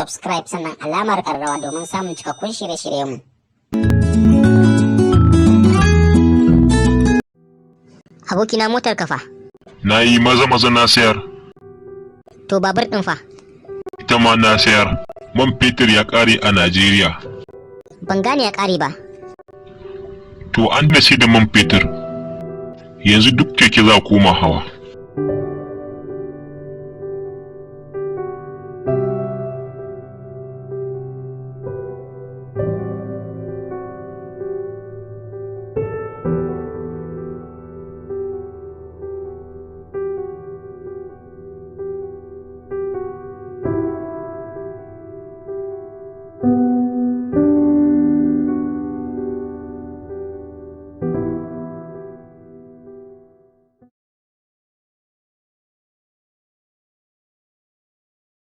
subscribe sannan alamar ƙararrawa domin samun cikakkun shirye-shiryenmu. Abokina motar kafa. Na yi maza na sayar. To babur ɗin fa? Ita ma na sayar. Man fetur ya ƙare a Najeriya. Ban gane ya ƙare ba. To an da sai da man fetur. Yanzu duk keke za koma hawa.